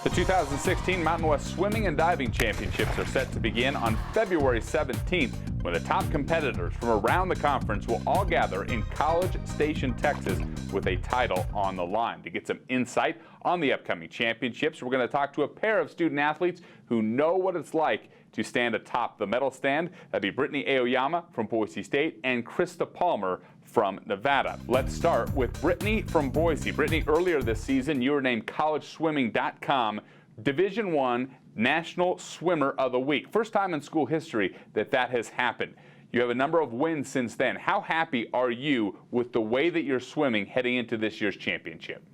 The 2016 Mountain West Swimming and Diving Championships are set to begin on February 17th, when the top competitors from around the conference will all gather in College Station, Texas, with a title on the line. To get some insight on the upcoming championships, we're going to talk to a pair of student athletes who know what it's like to stand atop the medal stand. That'd be Brittany Aoyama from Boise State and Krysta from Nevada. Let's start with Brittany from Boise. Brittany, earlier this season, you were named collegeswimming.com Division I National Swimmer of the Week. First time in school history that has happened. You have a number of wins since then. How happy are you with the way that you're swimming heading into this year's championship?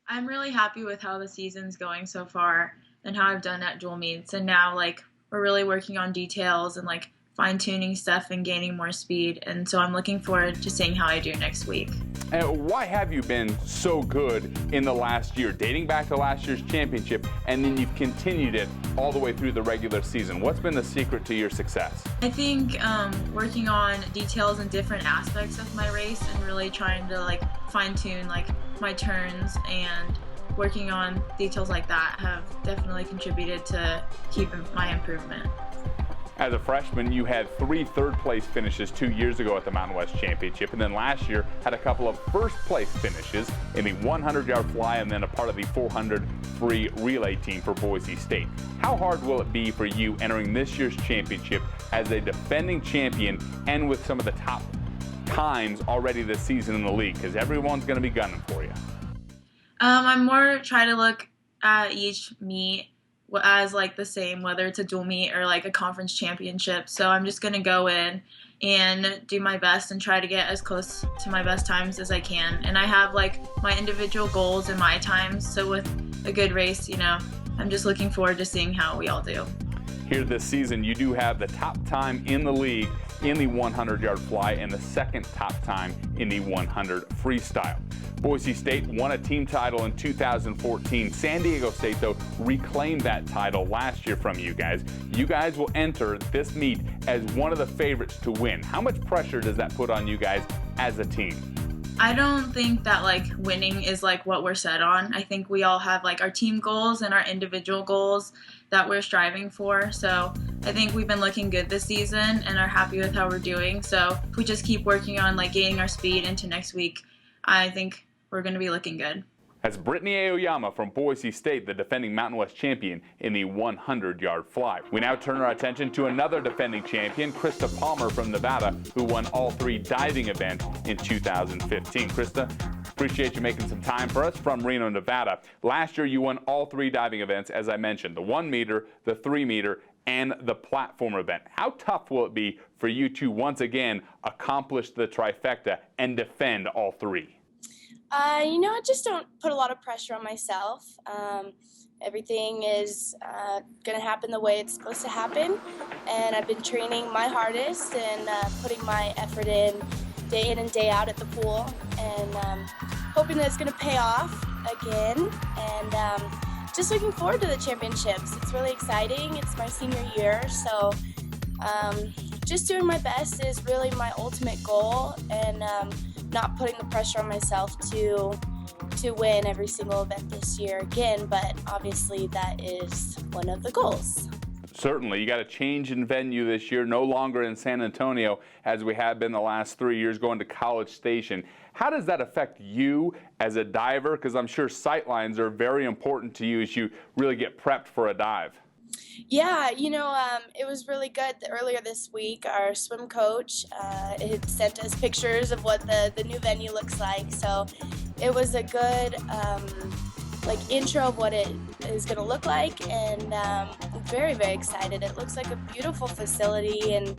I'm really happy with how the season's going so far and how I've done at dual meets. And now, we're really working on details and, fine-tuning stuff and gaining more speed. And so I'm looking forward to seeing how I do next week. And why have you been so good in the last year, dating back to last year's championship, and then you've continued it all the way through the regular season? What's been the secret to your success? I think working on details and different aspects of my race and really trying to fine-tune my turns and working on details like that have definitely contributed to keeping my improvement. As a freshman, you had 3 third-place finishes 2 years ago at the Mountain West Championship, and then last year had a couple of first-place finishes in the 100-yard fly and then a part of the 400 free relay team for Boise State. How hard will it be for you entering this year's championship as a defending champion and with some of the top times already this season in the league? Because everyone's going to be gunning for you. I'm more trying to look at each meet as the same, whether it's a dual meet or a conference championship. So I'm just going to go in and do my best and try to get as close to my best times as I can. And I have my individual goals and my times. So with a good race, I'm just looking forward to seeing how we all do. Here this season, you do have the top time in the league in the 100-yard fly and the second top time in the 100 freestyle. Boise State won a team title in 2014. San Diego State, though, reclaimed that title last year from you guys. You guys will enter this meet as one of the favorites to win. How much pressure does that put on you guys as a team? I don't think that winning is what we're set on. I think we all have our team goals and our individual goals that we're striving for. So I think we've been looking good this season and are happy with how we're doing. So if we just keep working on gaining our speed into next week, I think we're going to be looking good. That's Brittany Aoyama from Boise State, the defending Mountain West champion in the 100-yard fly. We now turn our attention to another defending champion, Krysta from Nevada, who won all 3 diving events in 2015. Krysta, appreciate you making some time for us from Reno, Nevada. Last year, you won all 3 diving events, as I mentioned, the 1 meter, the 3 meter, and the platform event. How tough will it be for you to once again accomplish the trifecta and defend all 3? I just don't put a lot of pressure on myself. Everything is going to happen the way it's supposed to happen, and I've been training my hardest and putting my effort in and day out at the pool, and hoping that it's going to pay off again, and just looking forward to the championships. It's really exciting. It's my senior year, so just doing my best is really my ultimate goal, and not putting the pressure on myself to win every single event this year again, but obviously that is one of the goals. Certainly. You got a change in venue this year, no longer in San Antonio as we have been the last 3 years, going to College Station. How does that affect you as a diver? Because I'm sure sight lines are very important to you as you really get prepped for a dive. Yeah, it was really good. Earlier this week, our swim coach had sent us pictures of what the new venue looks like. So it was a good intro of what it is going to look like, and I'm very, very excited. It looks like a beautiful facility, and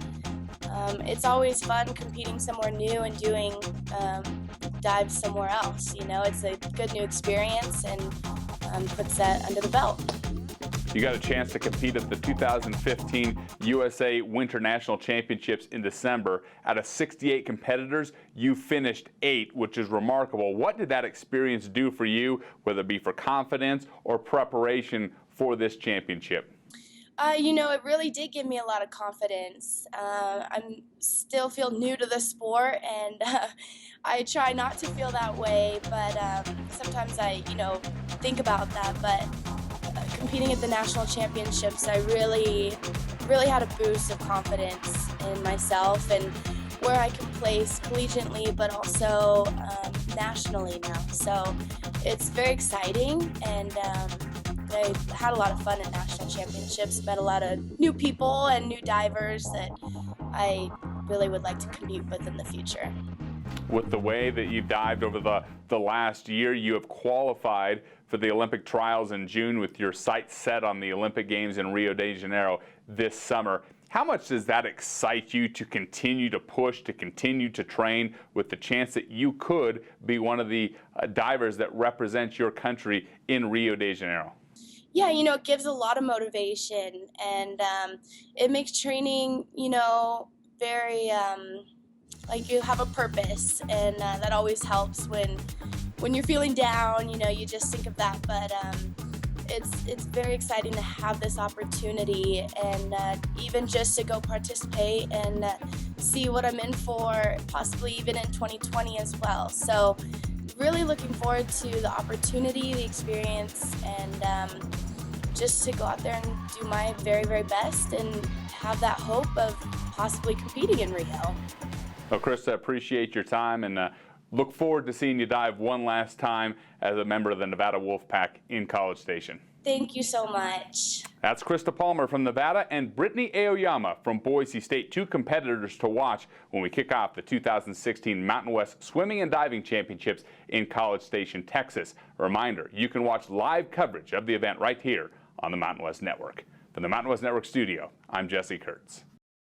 it's always fun competing somewhere new and doing dives somewhere else. It's a good new experience and puts that under the belt. You got a chance to compete at the 2015 USA Winter National Championships in December. Out of 68 competitors, you finished 8th, which is remarkable. What did that experience do for you, whether it be for confidence or preparation for this championship? It really did give me a lot of confidence. I still feel new to the sport, and I try not to feel that way, but sometimes I, think about that. But competing at the national championships, I really had a boost of confidence in myself and where I can place collegiately, but also nationally now. So it's very exciting, and I had a lot of fun at national championships, met a lot of new people and new divers that I really would like to compete with in the future. With the way that you've dived over the last year, you have qualified for the Olympic trials in June with your sights set on the Olympic Games in Rio de Janeiro this summer. How much does that excite you to continue to push, to continue to train with the chance that you could be one of the divers that represent your country in Rio de Janeiro? Yeah, you know, it gives a lot of motivation, and it makes training, you know, very like you have a purpose, and that always helps when you're feeling down. You know, you just think of that, but it's very exciting to have this opportunity, and even just to go participate and see what I'm in for, possibly even in 2020 as well. So really looking forward to the opportunity, the experience, and just to go out there and do my very, very best and have that hope of possibly competing in Rio. Well, Krysta, appreciate your time, and look forward to seeing you dive one last time as a member of the Nevada Wolfpack in College Station. Thank you so much. That's Krysta Palmer from Nevada and Brittany Aoyama from Boise State, two competitors to watch when we kick off the 2016 Mountain West Swimming and Diving Championships in College Station, Texas. A reminder, you can watch live coverage of the event right here on the Mountain West Network. From the Mountain West Network studio, I'm Jesse Kurtz.